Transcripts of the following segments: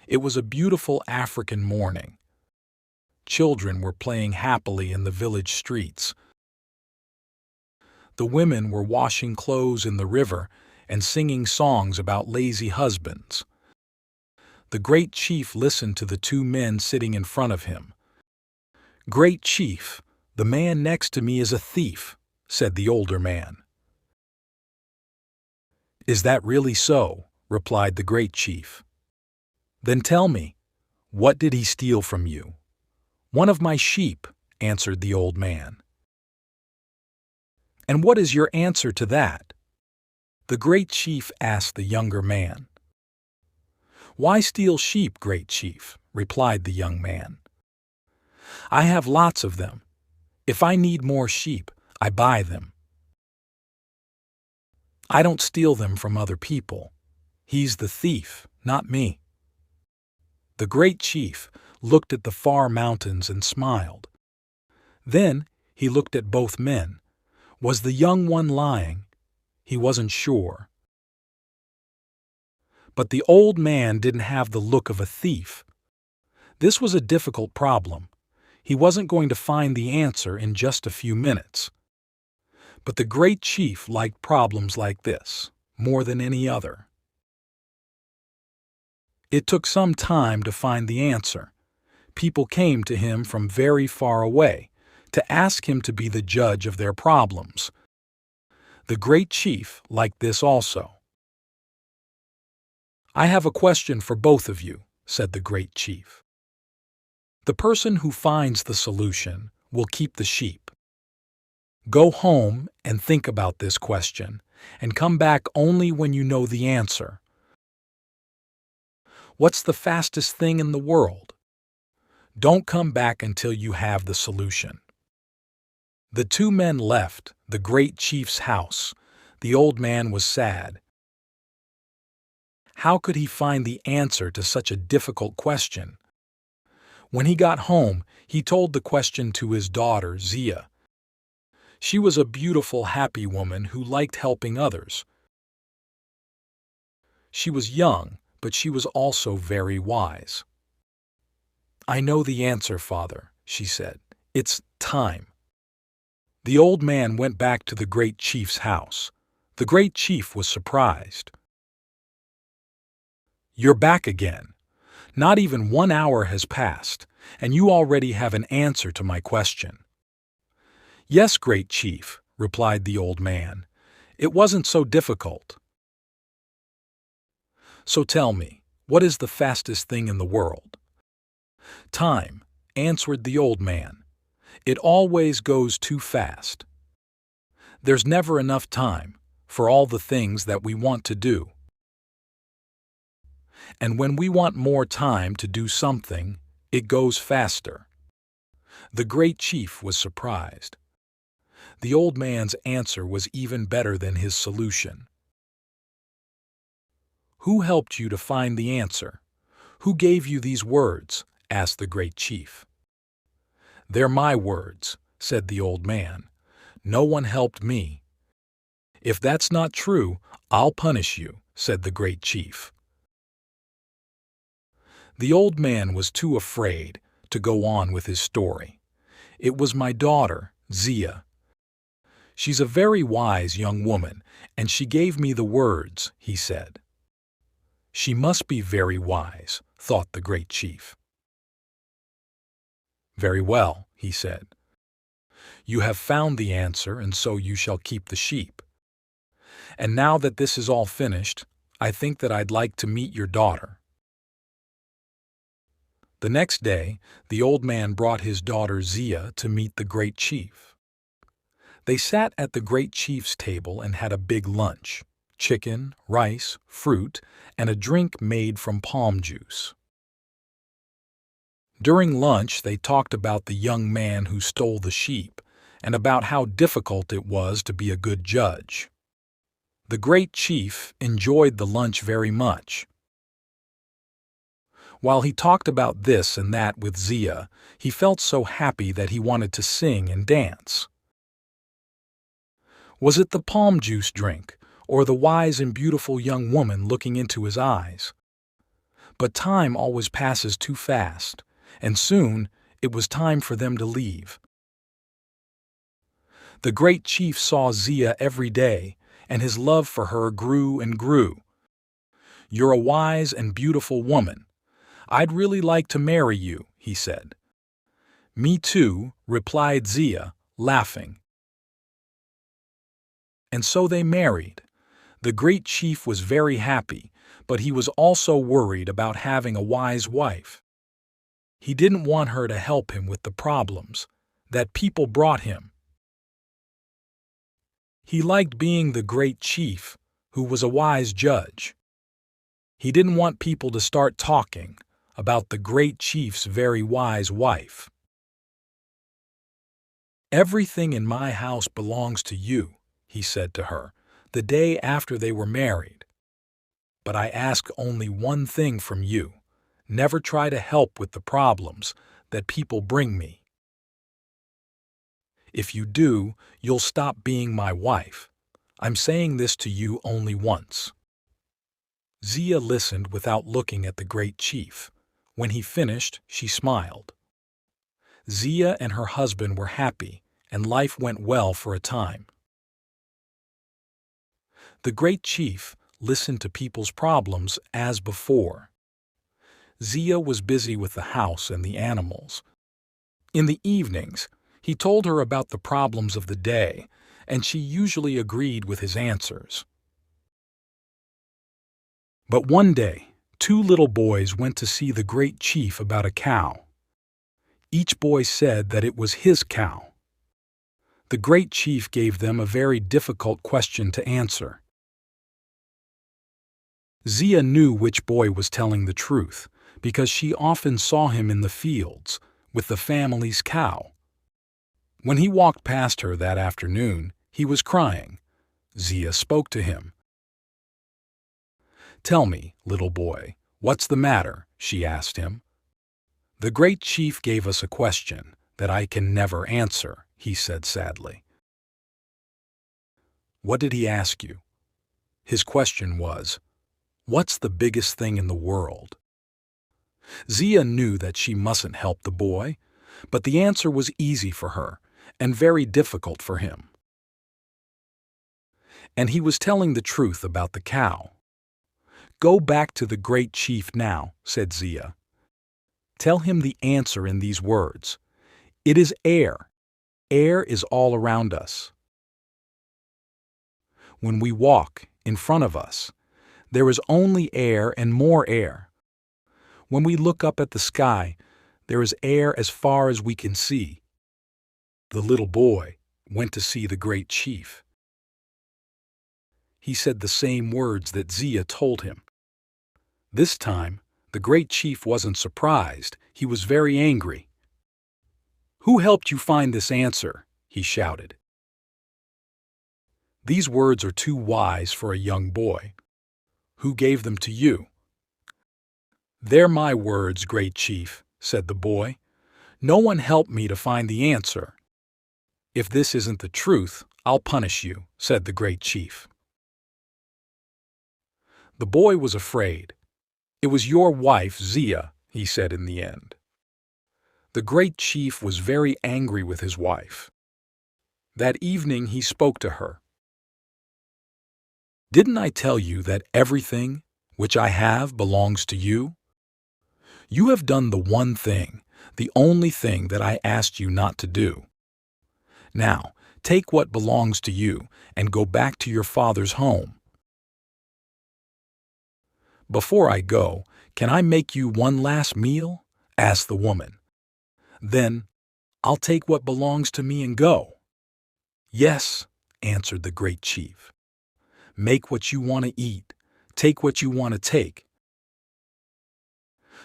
It was a beautiful African morning. Children were playing happily in the village streets. The women were washing clothes in the river and singing songs about lazy husbands. The great chief listened to the two men sitting in front of him. "Great chief, the man next to me is a thief," said the older man. "Is that really so?" replied the great chief. "Then tell me, what did he steal from you?" "One of my sheep," answered the old man. "And what is your answer to that?" the great chief asked the younger man. "Why steal sheep, great chief?" replied the young man. "I have lots of them. If I need more sheep, I buy them. I don't steal them from other people. He's the thief, not me." The great chief looked at the far mountains and smiled. Then he looked at both men. Was the young one lying? He wasn't sure. But the old man didn't have the look of a thief. This was a difficult problem. He wasn't going to find the answer in just a few minutes. But the great chief liked problems like this more than any other. It took some time to find the answer. People came to him from very far away to ask him to be the judge of their problems. The great chief liked this also. "I have a question for both of you," said the great chief. "The person who finds the solution will keep the sheep. Go home and think about this question, and come back only when you know the answer. What's the fastest thing in the world? Don't come back until you have the solution." The two men left the great chief's house. The old man was sad. How could he find the answer to such a difficult question? When he got home, he told the question to his daughter, Zia. She was a beautiful, happy woman who liked helping others. She was young, but she was also very wise. "I know the answer, father," she said. "It's time." The old man went back to the great chief's house. The great chief was surprised. "You're back again. Not even 1 hour has passed, and you already have an answer to my question." "Yes, great chief," replied the old man. "It wasn't so difficult." "So tell me, what is the fastest thing in the world?" "Time," answered the old man. "It always goes too fast. There's never enough time for all the things that we want to do. And when we want more time to do something, it goes faster." The great chief was surprised. The old man's answer was even better than his solution. "Who helped you to find the answer? Who gave you these words?" asked the great chief. "They're my words," said the old man. "No one helped me." "If that's not true, I'll punish you," said the great chief. The old man was too afraid to go on with his story. "It was my daughter, Zia. She's a very wise young woman, and she gave me the words," he said. "She must be very wise," thought the great chief. "Very well," he said. "You have found the answer, and so you shall keep the sheep. And now that this is all finished, I think that I'd like to meet your daughter." The next day, the old man brought his daughter Zia to meet the great chief. They sat at the great chief's table and had a big lunch: chicken, rice, fruit, and a drink made from palm juice. During lunch, they talked about the young man who stole the sheep and about how difficult it was to be a good judge. The great chief enjoyed the lunch very much. While he talked about this and that with Zia, he felt so happy that he wanted to sing and dance. Was it the palm juice drink, or the wise and beautiful young woman looking into his eyes? But time always passes too fast, and soon it was time for them to leave. The great chief saw Zia every day, and his love for her grew and grew. "You're a wise and beautiful woman. I'd really like to marry you," he said. "Me too," replied Zia, laughing. And so they married. The great chief was very happy, but he was also worried about having a wise wife. He didn't want her to help him with the problems that people brought him. He liked being the great chief, who was a wise judge. He didn't want people to start talking about the great chief's very wise wife. "Everything in my house belongs to you," he said to her, the day after they were married. "But I ask only one thing from you. Never try to help with the problems that people bring me. If you do, you'll stop being my wife. I'm saying this to you only once." Zia listened without looking at the great chief. When he finished, she smiled. Zia and her husband were happy, and life went well for a time. The great chief listened to people's problems as before. Zia was busy with the house and the animals. In the evenings, he told her about the problems of the day, and she usually agreed with his answers. But one day, 2 little boys went to see the great chief about a cow. Each boy said that it was his cow. The great chief gave them a very difficult question to answer. Zia knew which boy was telling the truth, because she often saw him in the fields with the family's cow. When he walked past her that afternoon, he was crying. Zia spoke to him. "Tell me, little boy, what's the matter?" she asked him. "The great chief gave us a question that I can never answer," he said sadly. "What did he ask you?" His question was, "What's the biggest thing in the world?" Zia knew that she mustn't help the boy, but the answer was easy for her and very difficult for him. And he was telling the truth about the cow. "Go back to the great chief now," said Zia. "Tell him the answer in these words. It is air. Air is all around us. When we walk in front of us, there is only air and more air. When we look up at the sky, there is air as far as we can see." The little boy went to see the great chief. He said the same words that Zia told him. This time, the great chief wasn't surprised. He was very angry. "Who helped you find this answer?" he shouted. "These words are too wise for a young boy. Who gave them to you?" "They're my words, great chief," said the boy. "No one helped me to find the answer." "If this isn't the truth, I'll punish you," said the great chief. The boy was afraid. "It was your wife, Zia," he said in the end. The great chief was very angry with his wife. That evening he spoke to her. "Didn't I tell you that everything which I have belongs to you? You have done the one thing, the only thing that I asked you not to do. Now, take what belongs to you and go back to your father's home." "Before I go, can I make you one last meal?" asked the woman. "Then I'll take what belongs to me and go." "Yes," answered the great chief. "Make what you want to eat. Take what you want to take.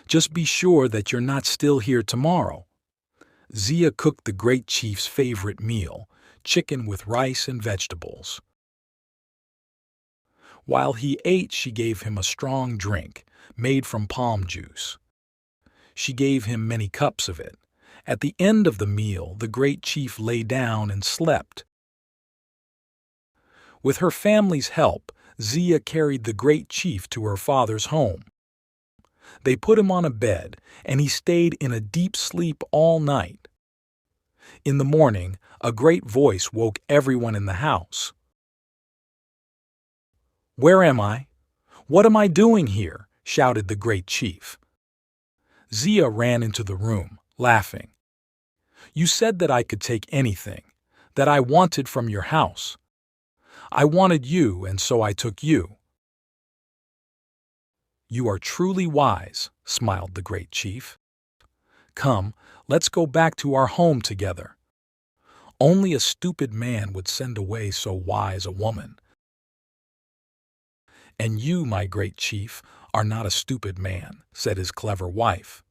Just be sure that you're not still here tomorrow." Zia cooked the great chief's favorite meal, chicken with rice and vegetables. While he ate, she gave him a strong drink made from palm juice. She gave him many cups of it. At the end of the meal, the great chief lay down and slept. With her family's help, Zia carried the great chief to her father's home. They put him on a bed, and he stayed in a deep sleep all night. In the morning, a great voice woke everyone in the house. "Where am I? What am I doing here?" shouted the great chief. Zia ran into the room, laughing. "You said that I could take anything, that I wanted from your house. I wanted you, and so I took you." "You are truly wise," smiled the great chief. "Come, let's go back to our home together. Only a stupid man would send away so wise a woman. "And you, my great chief, are not a stupid man," said his clever wife.